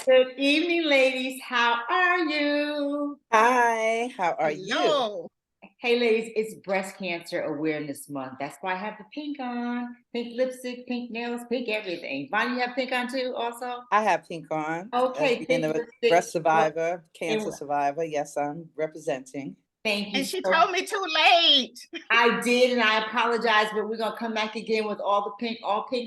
Good evening, ladies. How are you? Hi, how are you? Hello. Hey, ladies, it's Breast Cancer Awareness Month. That's why I have the pink on. Pink lipstick, pink nails, pink everything. Bonnie, you have pink on too, also? I have pink on as Okay, being pink a lipstick. breast Well, survivor, and cancer survivor. Yes, I'm representing. thank you And she so. told me too late. I did, and I apologize, but we're gonna come back again with all pink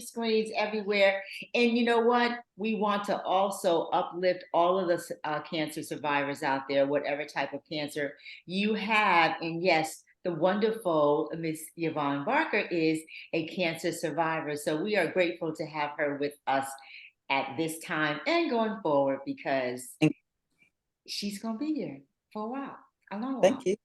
screens everywhere. And you know what? We want to also uplift all of the cancer survivors out there, whatever type of cancer you have. And yes, the wonderful Miss Yvonne Barker is a cancer survivor. So we are grateful to have her with us at this time and going forward because Thank, she's gonna be here for a while, a long thank while. you.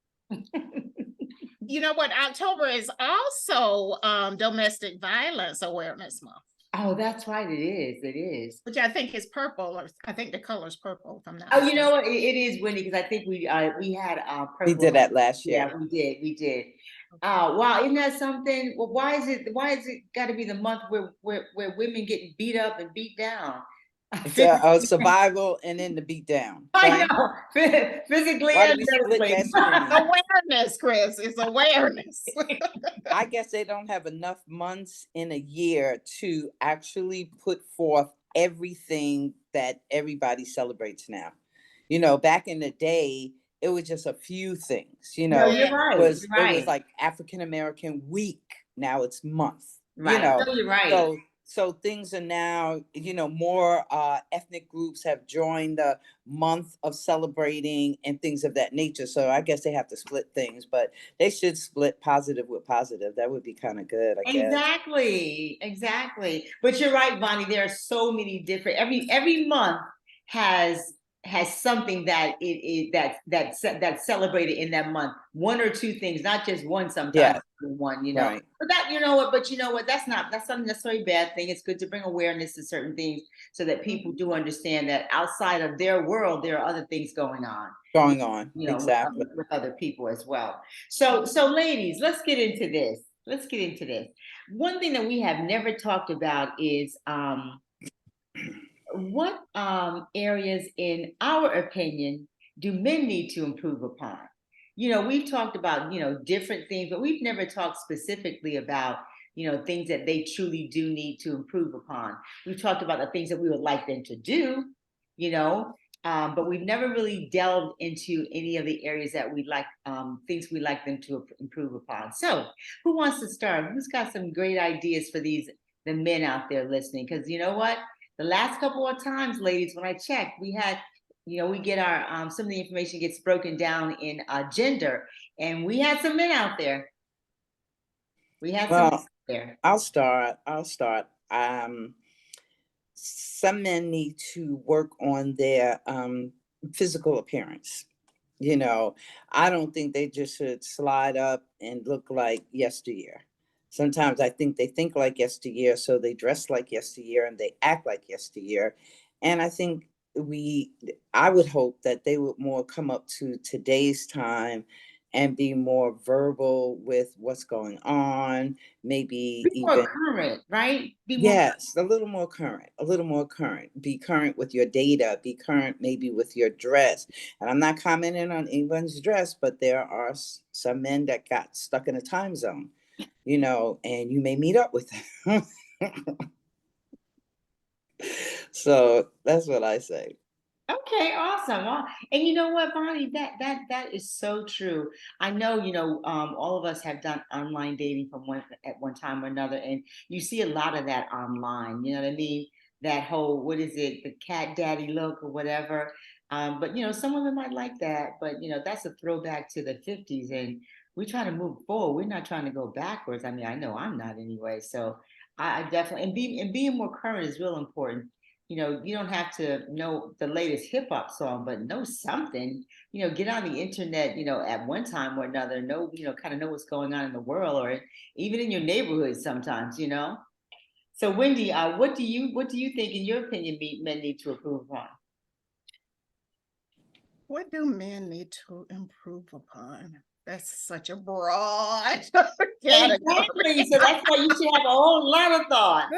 You know what? October is also Domestic Violence Awareness Month, Oh, that's right. It is. It is. which I think is purple, or I think the color is purple, if I'm not Oh, you know mistaken. what? It is windy because I think we had We purple. did that last Yeah, year. we did. Wow, isn't that something? Well, why is it got to be the month where women getting beat up and beat down? It's a survival and then the beat down. I Okay. know, physically Why do and we split mentally. that screen? Awareness, Chris. It's awareness. I guess they don't have enough months in a year to actually put forth everything that everybody celebrates now. Back in the day, it was just a few things. No, Yeah. you're right. Was You're it was right. like African American week. Now it's month. You Right. know, No, you're right. so things are now, more ethnic groups have joined the month of celebrating and things of that nature. So I guess they have to split things, but they should split positive with positive. That would be kind of good, I guess. Exactly, exactly. But you're right, Bonnie. There are so many different. Every month has something that that's celebrated in that month. One or two things, not just one. Sometimes Yeah, one, you know. right. But that you know what. But you know what? That's not necessarily a bad thing. It's good to bring awareness to certain things so that people Mhm. do understand that outside of their world, there are other things going on. Going on. You know, Exactly. with other people as well. So ladies, let's get into this. Let's get into this. One thing that we have never talked about is what areas, in our opinion, do men need to improve upon? You know, we've talked about, you know, different things, but we've never talked specifically about, you know, things that they truly do need to improve upon. We've talked about the things that we would like them to do, you know, but we've never really delved into any of the areas that we like, things we like them to improve upon. So, who wants to start? Who's got some great ideas for the men out there listening? Because you know what? The last couple of times, ladies, when I checked, we had, you know, we get our some of the information gets broken down in gender, and we had some men out there. We had some men Well, out there. I'll start. Some men need to work on their physical appearance. You know, I don't think they just should slide up and look like yesteryear. Sometimes I think like yesteryear, so they dress like yesteryear and they act like yesteryear. And I think we, I would hope that they would more come up to today's time and be more verbal with what's going on, maybe Be more even. current, right? Be more. Yes, a little more current, a little more current. Be current with your data, be current maybe with your dress. And I'm not commenting on anyone's dress, but there are some men that got stuck in a time zone, and you may meet up with them. So that's what I say. Okay, awesome. And you know what, Bonnie, that is so true. I know, you know, all of us have done online dating from one at one time or another, and you see a lot of that online. You know what I mean? That whole what is it, the cat daddy look or whatever. But you know, some women might like that, but you know, that's a throwback to the 50s, and we're trying to move forward. We're not trying to go backwards. I mean, I know I'm not anyway. So I definitely and being more current is real important. You know, you don't have to know the latest hip hop song, but know something. You know, get on the internet, you know, at one time or another, know, you know, kind of know what's going on in the world or even in your neighborhood sometimes, you know. So Wendy, what do you think in your opinion men need to improve upon? What do men need to improve upon? That's such a broad Exactly. category. So that's why you should have a whole lot of thought.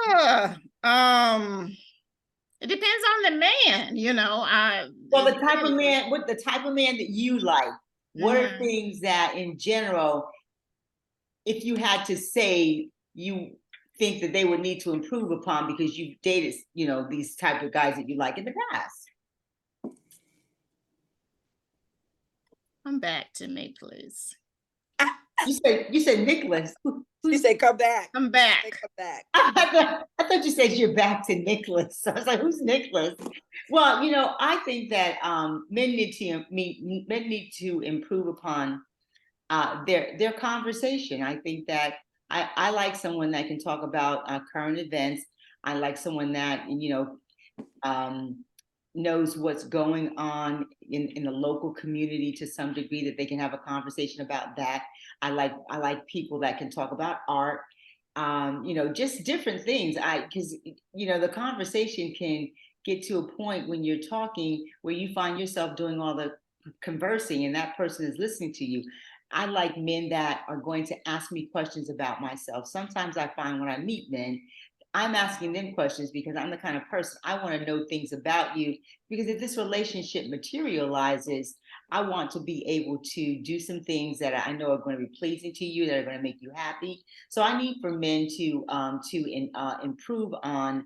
Ah, um, It depends on the man, you know, Well, it really- the type of man that you like, what are Mhm. things that in general, if you had to say, you think that they would need to improve upon because you've dated, these type of guys that you like in the past? Come back to me, please. You said Nicholas. She said, come back. Come Say, back. come back. I thought you said you're back to Nicholas. I was like, who's Nicholas? Well, I think that men need to improve upon their conversation. I think that I like someone that can talk about current events. I like someone that um, knows what's going on in the local community to some degree, that they can have a conversation about that. I like people that can talk about art, just different things. Because the conversation can get to a point when you're talking where you find yourself doing all the conversing and that person is listening to you. I like men that are going to ask me questions about myself. Sometimes I find when I meet men, I'm asking them questions because I'm the kind of person, I want to know things about you. Because if this relationship materializes, I want to be able to do some things that I know are going to be pleasing to you, that are going to make you happy. So I need for men to improve on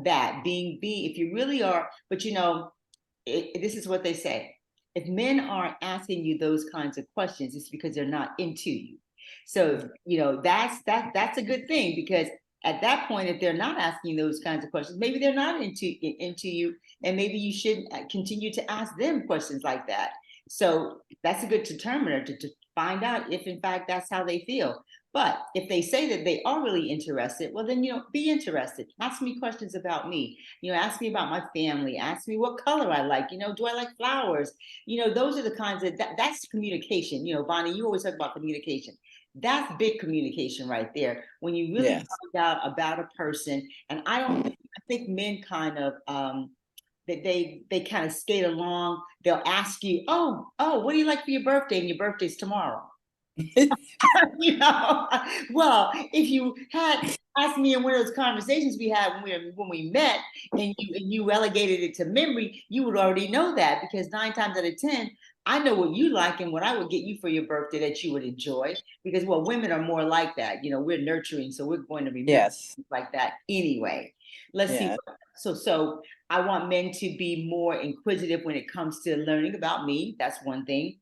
that. Being if you really are, but this is what they say. If men aren't asking you those kinds of questions, it's because they're not into you. So, that's a good thing, because at that point, if they're not asking those kinds of questions, maybe they're not into you, and maybe you should continue to ask them questions like that. So that's a good determiner to find out if in fact that's how they feel. But if they say that they are really interested, well, then, be interested. Ask me questions about me. Ask me about my family. Ask me what color I like. Do I like flowers? Those are the kinds of that's communication. Bonnie, you always talk about communication. That's big communication right there. When you really Yes. find out about a person, and I think men kind of that they kind of skate along. They'll ask you, oh, what do you like for your birthday? And your birthday's tomorrow. Well, if you had asked me in one of those conversations we had when we met, and you relegated it to memory, you would already know that, because 9 times out of 10, I know what you like and what I would get you for your birthday that you would enjoy. Because, well, women are more like that. We're nurturing, so we're going to remember Yes. things like that anyway. Let's see. Yeah. So I want men to be more inquisitive when it comes to learning about me. That's one thing.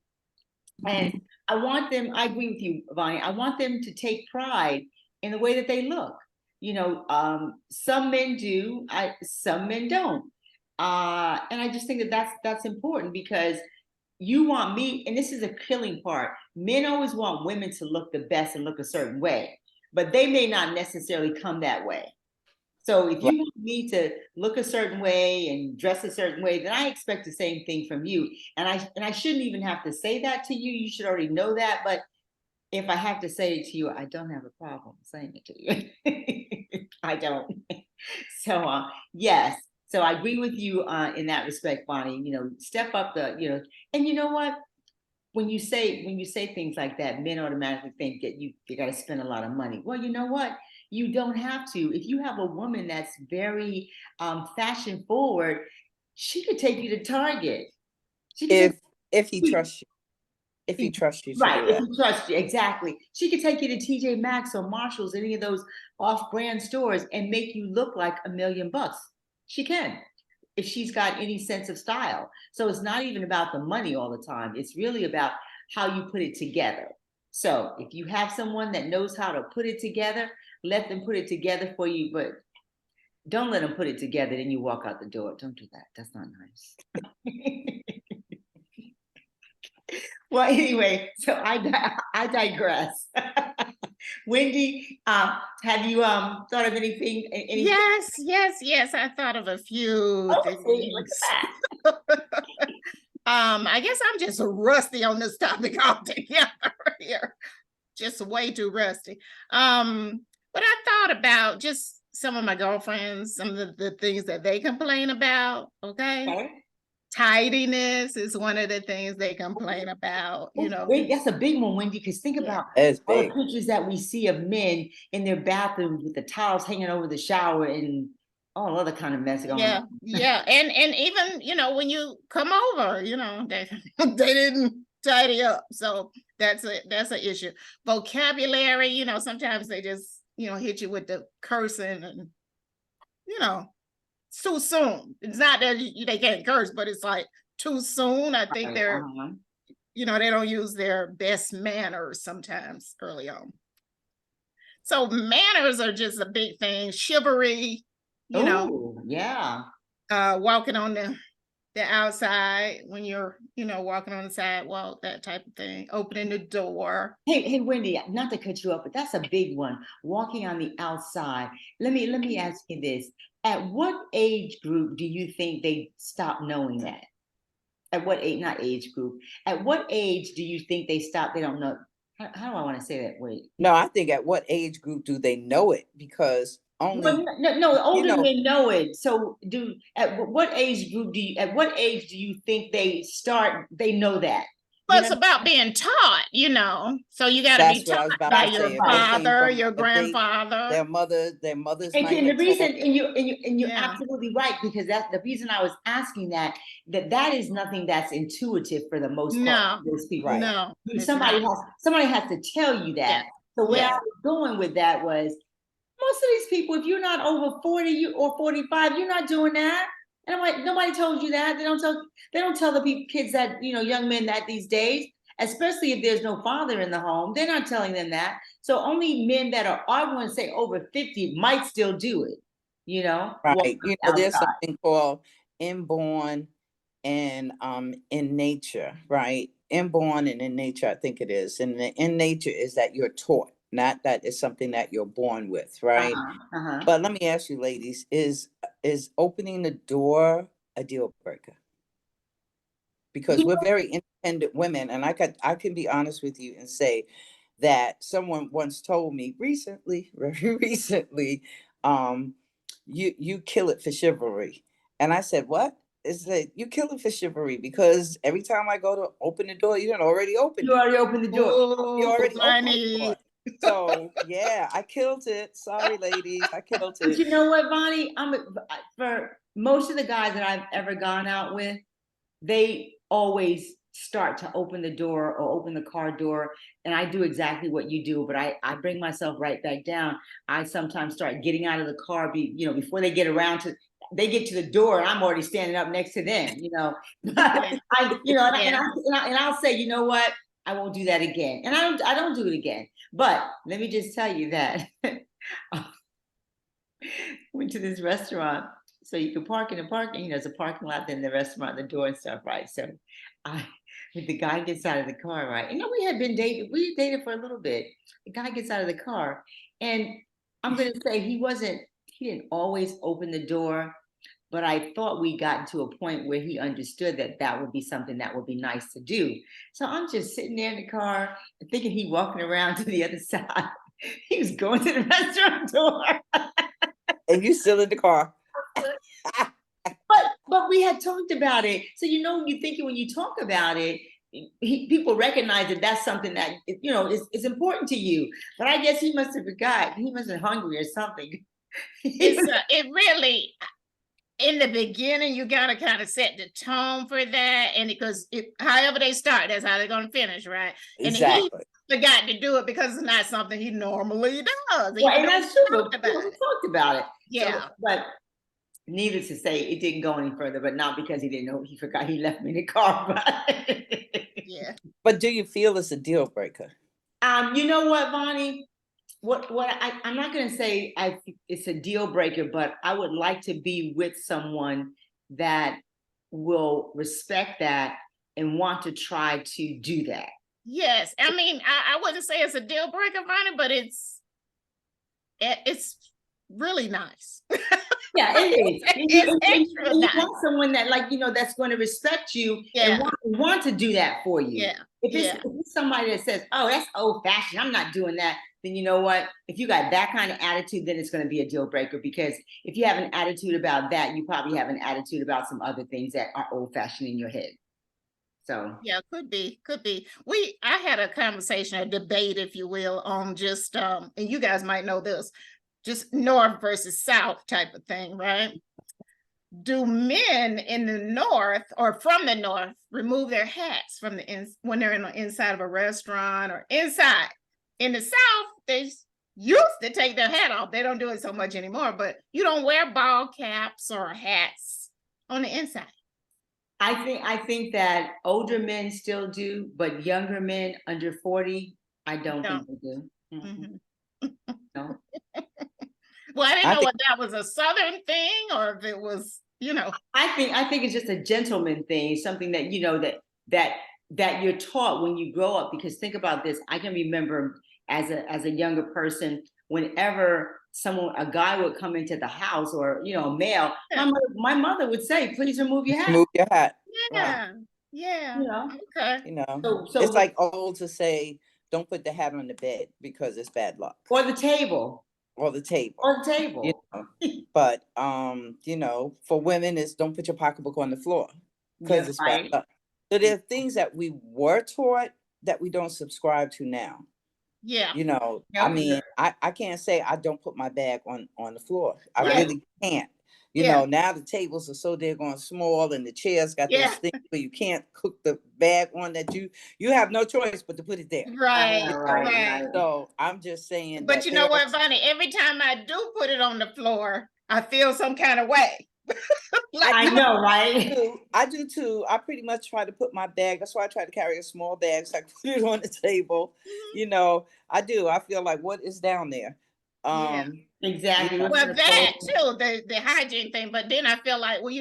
And I agree with you, Vonnie. I want them to take pride in the way that they look. Some men do, some men don't. And I just think that that's important, because you want me, and this is a killing part. Men always want women to look the best and look a certain way, but they may not necessarily come that way. So if Right. you want me to look a certain way and dress a certain way, then I expect the same thing from you. And I shouldn't even have to say that to you. You should already know that. But if I have to say it to you, I don't have a problem saying it to you. I don't. So yes. So I agree with you in that respect, Bonnie. Step up and you know what? When you say things like that, men automatically think that you got to spend a lot of money. Well, you know what? You don't have to. If you have a woman that's very fashion forward, she could take you to Target. She could If he take trusts you. If he trusts you to right. do If that. he trusts you, exactly. She could take you to TJ Maxx or Marshalls, any of those off-brand stores, and make you look like $1,000,000. She can, if she's got any sense of style. So it's not even about the money all the time. It's really about how you put it together. So if you have someone that knows how to put it together, let them put it together for you, but don't let them put it together, then you walk out the door. Don't do that. That's not nice. Well, anyway, so I digress. Wendy, have you thought of anything? Yes. I thought of a few Oh, things. see, look at that. I guess I'm just rusty on this topic altogether here. Just way too rusty. But I thought about just some of my girlfriends, some of the things that they complain about. Okay. Okay. Tidiness is one of the things they complain about, That's a big one, Wendy, because think Yeah. about That's all the big. pictures that we see of men in their bathrooms with the towels hanging over the shower, and all other kind of mess going Yeah, on. yeah, and even, when you come over, they they didn't tidy up, so that's an issue. Vocabulary, sometimes they just, hit you with the cursing and, you know, too soon. It's not that they can't curse, but it's like too soon. I think Right, they're, uh-huh. they don't use their best manners sometimes early on. So manners are just a big thing. Chivalry, Oh, yeah. walking on the outside when you're, walking on the sidewalk, that type of thing, opening the door. Hey, Wendy, not to cut you up, but that's a big one. Walking on the outside. Let me ask you this. At what age group do you think they stop knowing that? At what age, not age group, at what age do you think they don't know? How do I want to say that? Wait. No, I think at what age group do they know it? Because Well, only, no, you older know, men know it. So what age group at what age do you think they know that? You Well, know, it's about being taught, so you got to be that's what I was taught about by to right, your say. If they right. came father, from, your if they, grandfather. their mothers And, might and the have taught. reason, and you're Yeah. absolutely right, because that's the reason I was asking that is nothing that's intuitive for the most part No, for those people. Right. no, it's Somebody not. has to tell you Yeah, that. So where I yeah, was going with that was most of these people, if you're not over 40 or 45, you're not doing that. And I'm like, nobody told you that. They don't tell the kids that, young men that these days, especially if there's no father in the home, they're not telling them that. So only men that are, I want to say over 50 might still do it, walk Right. There's outside. something called inborn and in nature, right? Inborn and in nature, I think it is. And the in nature is that you're taught, not that it's something that you're born with, right? Uh-huh. Uh-huh. But let me ask you, ladies, is opening the door a deal breaker? Because You we're very independent women, and I can be honest with you and say that someone once told me recently, very recently, um, you kill it for chivalry. And I said, what? Is that you kill it for chivalry because every time I go to open the door, you done already opened you it. already opened the door. You oh, already opened the funny. door. So yeah, I killed it. Sorry, ladies, I killed But it. you know what, Bonnie? For most of the guys that I've ever gone out with, they always start to open the door or open the car door, and I do exactly what you do, but I bring myself right back down. I sometimes start getting out of the car before they get to the door, and I'm already standing up next to them. Yeah, yeah. And I'll say, you know what, I won't do that again, and I don't do it again. But let me just tell you that went to this restaurant. So you can park in the parking, there's a parking lot, then the restaurant, the door and stuff, right? So I when the guy gets out of the car, right? We dated for a little bit. The guy gets out of the car, and I'm gonna say he didn't always open the door, but I thought we got to a point where he understood that that would be something that would be nice to do. So I'm just sitting there in the car thinking he walking around to the other side. He was going to the restaurant door. And you still in the car. But we had talked about it. So you thinking when you talk about it, people recognize that that's something that is important to you. But I guess he must have forgot. He must have been hungry or something. It really, in the beginning, you gotta kind of set the tone for that, and because however they start, that's how they're gonna finish, right? And he Exactly. forgot to do it because it's not something he normally does. Well, Even and though that's we true. talked But about we it. talked about it. Yeah. So, but needless to say, it didn't go any further. But not because he didn't know. He forgot. He left me in the car. But Yeah. But do you feel it's a deal breaker? you know what, Vonnie? I'm not going to say it's a deal breaker, but I would like to be with someone that will respect that and want to try to do that. Yes. I mean, I wouldn't say it's a deal breaker, Vonnie, but it's really nice. Yeah, it is. It's extra And you nice. want someone that, that's going to respect you Yeah. and want to do that for you. Yeah. If Yeah. it's somebody that says, "Oh, that's old fashioned. I'm not doing that," then you know what? If you got that kind of attitude, then it's going to be a deal breaker. Because if you have an attitude about that, you probably have an attitude about some other things that are old fashioned in your head. So Yeah, could be. I had a conversation, a debate, if you will, on just and you guys might know this. just north versus south type of thing, right? Do men in the north or from the north remove their hats from when they're in the inside of a restaurant or inside? In the south, they used to take their hat off. They don't do it so much anymore, but you don't wear ball caps or hats on the inside. I think that older men still do, but younger men under 40, I don't No. think they do. Mhm. No. Well, I didn't I know think- if that was a Southern thing or if it was, I think it's just a gentleman thing, something that that you're taught when you grow up. Because think about this, I can remember as a younger person, whenever a guy would come into the house, or a male, Yeah. my mother would say, "Please remove your hat." Move your hat. yeah, yeah, You know, okay. You know, so it's like old to say, don't put the hat on the bed because it's bad luck, or the table, or the table. or the You table. know? But for women, it's don't put your pocketbook on the floor because Yeah, it's right. bad luck. So there are things that we were taught that we don't subscribe to now. Yeah, I Yep. mean, I can't say I don't put my bag on the floor. I Right. really can't. Yeah. Now the tables are so daggone small and the chairs got Yeah. those things where you can't cook the bag on, that you have no choice but to put it there. right, Right. So I'm just saying But that you know what, Vonnie? Every time I do put it on the floor, I feel some kind of way. I know, right? I do too. I pretty much try to put my bag. That's why I try to carry a small bag so I can put it on the table. Mhm. I do. I feel like, what is down there? Yeah. Exactly. Yeah. Well, that too, the hygiene thing. But then I feel like, well,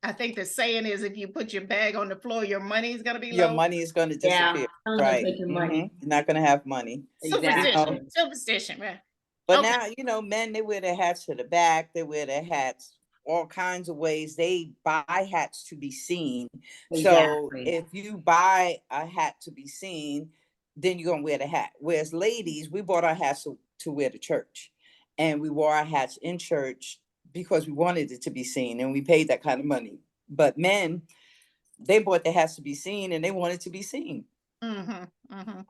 I think the saying is, if you put your bag on the floor, your money's gonna be Your low. money is going to Yeah, disappear. someone's gonna Right. take your money. You're not going to have money. Exactly. Superstition, right? But Okay. now, men, they wear their hats to the back. They wear their hats all kinds of ways. They buy hats to be seen. So Exactly. if you buy a hat to be seen, then you're going to wear the hat. Whereas ladies, we bought our hats to wear to church. And we wore our hats in church because we wanted it to be seen, and we paid that kind of money. But men, they bought their hats to be seen, and they wanted to be seen. Mm-hmm. Mm-hmm.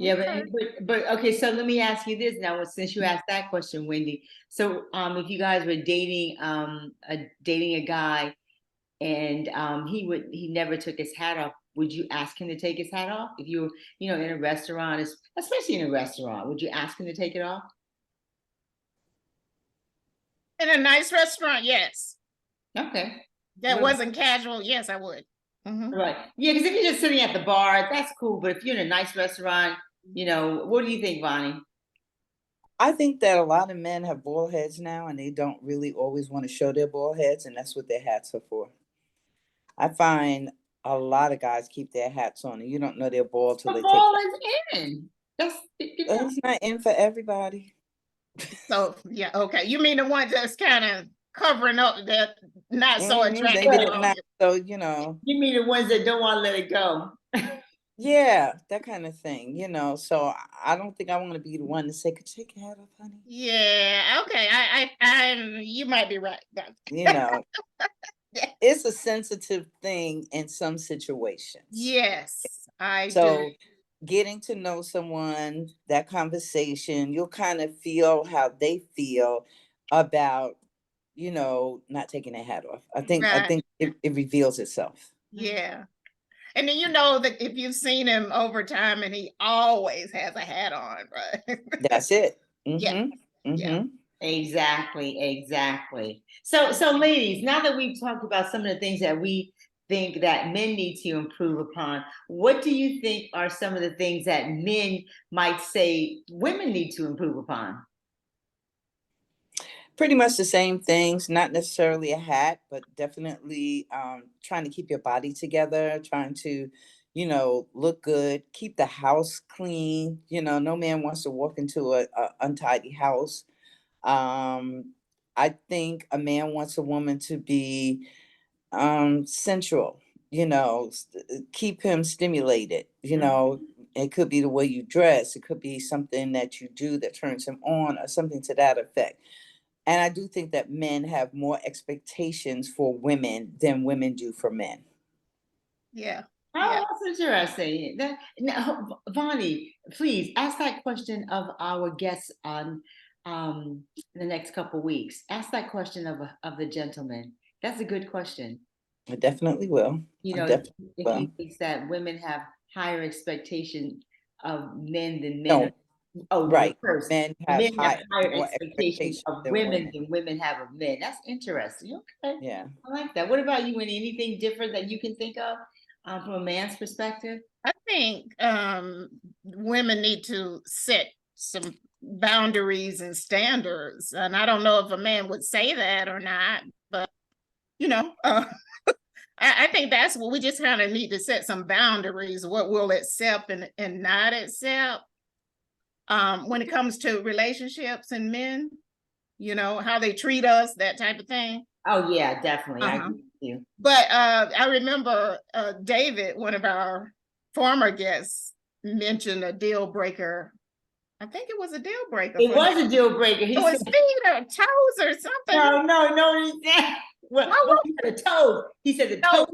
Yeah, Okay. but okay, so let me ask you this now, since you asked that question, Wendy. So if you guys were dating a guy, and he never took his hat off, would you ask him to take his hat off? If you were, in a restaurant, especially in a restaurant, would you ask him to take it off? In a nice restaurant, yes. Okay. That Right. wasn't casual. Yes, I would. Mhm. Right. Yeah, because if you're just sitting at the bar, that's cool. But if you're in a nice restaurant, what do you think, Vonnie? I think that a lot of men have bald heads now, and they don't really always want to show their bald heads, and that's what their hats are for. I find a lot of guys keep their hats on, and you don't know they're bald till The they take ball it. is in. That's It's not in for everybody. So yeah, okay. You mean the ones that's kind of covering up that not so Maybe attractive? they're on not. you? So you mean the ones that don't want to let it go. yeah, that kind of thing. So I don't think I want to be the one to say, "Could you take your hat off, honey?" Yeah, okay. You might be right. You know, Yeah. it's a sensitive thing in some situations. Yes, I So do. getting to know someone, that conversation, you'll kind of feel how they feel about, not taking their hat off. I think Right. it reveals itself. Yeah. And then you know that if you've seen him over time and he always has a hat on, right? That's it. Yeah. Mm-hmm. Yeah. Mm-hmm. Exactly. So ladies, now that we've talked about some of the things that we think that men need to improve upon, what do you think are some of the things that men might say women need to improve upon? Pretty much the same things, not necessarily a hat, but definitely trying to keep your body together, trying to, look good, keep the house clean. No man wants to walk into a untidy house. I think a man wants a woman to be sensual, keep him stimulated. It could be the way you dress, it could be something that you do that turns him on, or something to that effect. And I do think that men have more expectations for women than women do for men. Yeah. Oh, Yeah. that's interesting. Now, Vonnie, please ask that question of our guests on the next couple weeks. Ask that question of the gentleman. That's a good question. I definitely will. You I know, definitely if will. he thinks that women have higher expectation of men than men. No, Oh, right. first, Men have men have higher more expectations expectations of than women women. than women have of men. That's interesting. Okay, Yeah. I like that. What about you, Winnie? Anything different that you can think of from a man's perspective? I think women need to set some boundaries and standards. And I don't know if a man would say that or not, but you know, I think that's what we just kind of need to set some boundaries, what we'll accept and not accept. When it comes to relationships and men, you know, how they treat us, that type of thing. Oh yeah, definitely. I Uh-huh. agree with you. But I remember David, one of our former guests, mentioned a deal breaker. I think it was a deal breaker It for him. was a deal breaker. He It was said, feet or toes or something. no, he said, well, What he said the toes. He said No.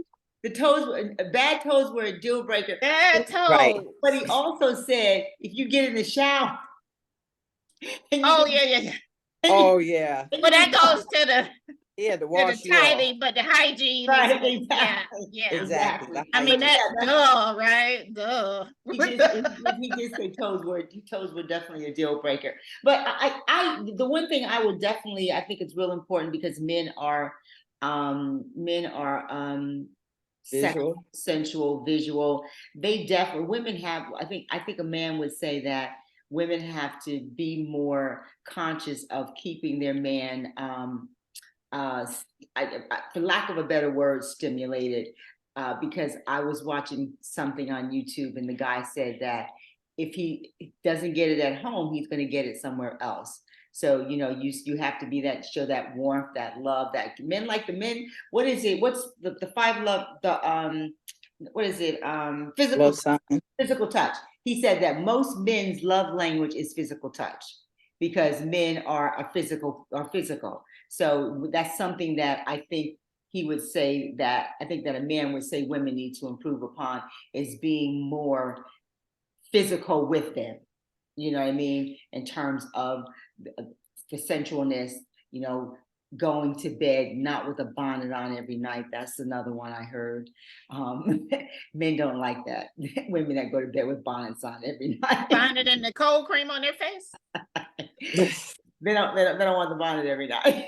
the toes, bad toes were a deal breaker. Bad Right. toes. But he also said, if you get in the shower, and you Oh just, yeah. Oh yeah. But that goes to the He had to the wash you off. tithing, but the hygiene is right, yeah. Exactly. The I mean hygiene. that duh, right? Duh. He did say toes were definitely a deal breaker. But the one thing I would definitely, I think it's real important because men are Visual. sensual, visual. They definitely, women have, I think a man would say that women have to be more conscious of keeping their man for lack of a better word, stimulated. Because I was watching something on YouTube and the guy said that if he doesn't get it at home, he's going to get it somewhere else. So, you know, you have to be that, show that warmth, that love, that men like the men. What is it? What's the five love, what is it? Love sign. Physical touch. He said that most men's love language is physical touch because men are physical. So that's something that I think he would say that I think that a man would say women need to improve upon is being more physical with them. You know what I mean? In terms of the sensualness, you know, going to bed not with a bonnet on every night. That's another one I heard. Men don't like that. Women that go to bed with bonnets on every night. Bonnet and the cold cream on their face. They don't want the bonnet every night.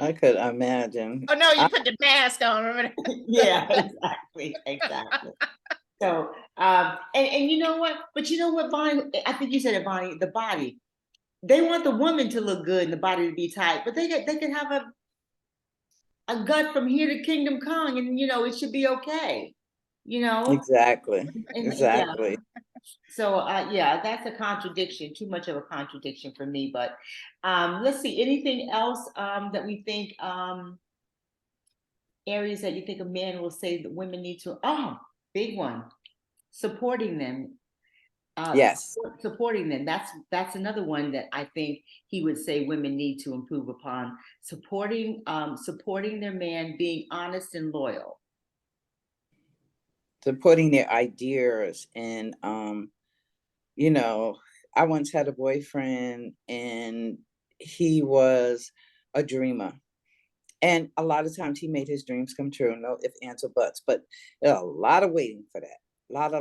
I could imagine. Oh no, you put the mask on. Remember that? Yeah, exactly. So, and you know what? But you know what, Bonnie? I think you said it, Bonnie. The body. They want the woman to look good and the body to be tight, but they could have a gut from here to Kingdom Come, and you know it should be okay. You know. Exactly. And, Exactly. yeah. So yeah, that's a contradiction. Too much of a contradiction for me. But let's see. Anything else that we think areas that you think a man will say that women need to? Oh, big one. Supporting them. Yes. Supporting them. That's another one that I think he would say women need to improve upon. Supporting their man, being honest and loyal. Supporting their ideas. And you know, I once had a boyfriend and he was a dreamer. And a lot of times he made his dreams come true. No ifs, ands, or buts. But a lot of waiting for that. A lot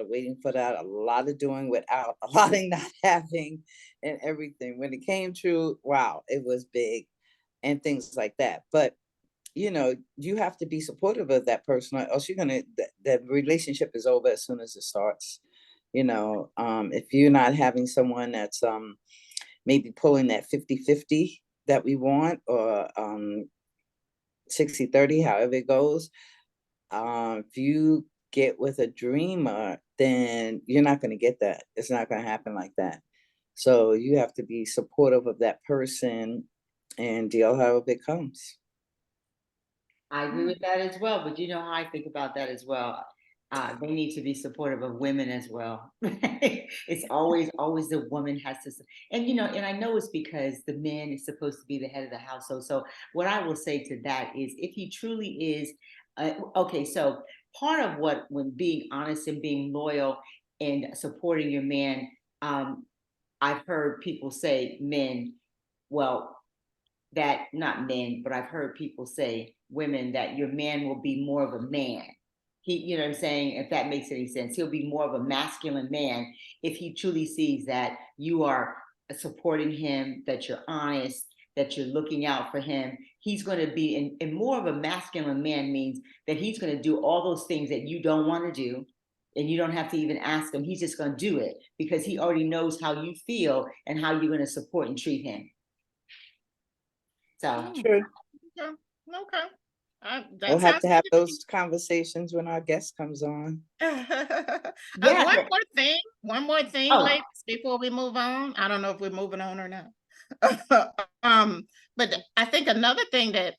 of waiting for that. A lot of doing without, a lot of not having, and everything. When it came true, wow, it was big, and things like that. But you know, you have to be supportive of that person, or else you're gonna the relationship is over as soon as it starts. You know, if you're not having someone that's maybe pulling that 50-50 that we want, or 60-30, however it goes. If you get with a dreamer, then you're not going to get that. It's not going to happen like that. So you have to be supportive of that person and deal however it comes. I agree with that as well, but you know how I think about that as well. They need to be supportive of women as well. It's always the woman has to, and you know, and I know it's because the man is supposed to be the head of the household. So what I will say to that is, if he truly is, okay, so part of what when being honest and being loyal in supporting your man, I've heard people say men, well, that not men, but I've heard people say women that your man will be more of a man. He, you know what I'm saying? If that makes any sense, he'll be more of a masculine man if he truly sees that you are supporting him, that you're honest, that you're looking out for him. He's going to be in more of a masculine man means that he's going to do all those things that you don't want to do. And you don't have to even ask him. He's just going to do it because he already knows how you feel and how you're going to support and treat him. So True. Okay. Okay. We'll That have sounds to have good to me. those conversations when our guest comes on. yeah, One more thing, Oh. ladies, before we move on. I don't know if we're moving on or not. But I think another thing that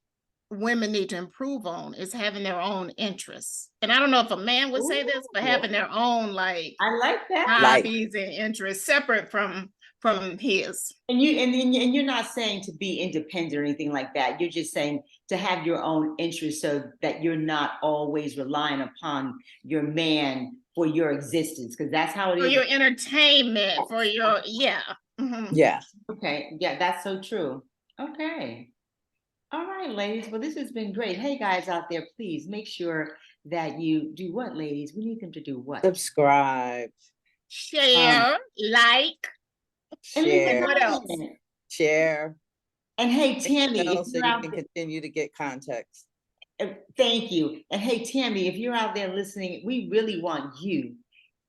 women need to improve on is having their own interests. And I don't know if a man would say this, but Ooh. having their own like I like that. Like- hobbies and interests separate from his. And you're not saying to be independent or anything like that. You're just saying to have your own interests so that you're not always relying upon your man for your existence, because that's how it For is. your entertainment, for your mhm. Yeah. Okay, yeah, that's so true. Okay. All right, ladies. Well, this has been great. Hey, guys out there, please make sure that you do what, ladies? We need them to do what? Subscribe, Share, like, And leave a share, what else? comment. share. And hey, Tammy, if So you're you out can there, continue to get context. thank you. And hey, Tammy, if you're out there listening, we really want you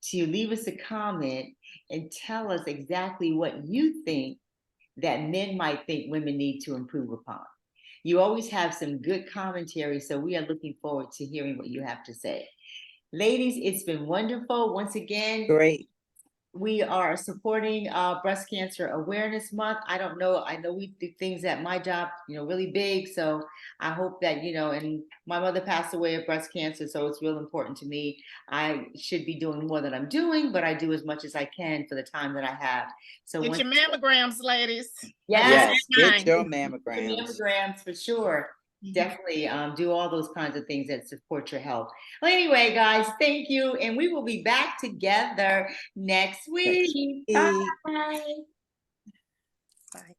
to leave us a comment and tell us exactly what you think that men might think women need to improve upon. You always have some good commentary, so we are looking forward to hearing what you have to say. Ladies, it's been wonderful. Once again, Great. we are supporting Breast Cancer Awareness Month. I don't know. I know we do things at my job, really big. So I hope that, and my mother passed away of breast cancer. So it's real important to me. I should be doing more than I'm doing, but I do as much as I can for the time that I have. So Get your mammograms, ladies. Yes, Get your the mammograms. mammograms for sure. Mhm. Definitely do all those kinds of things that support your health. Well, anyway, guys, thank you. And we will be back together next week. week. Bye. Bye.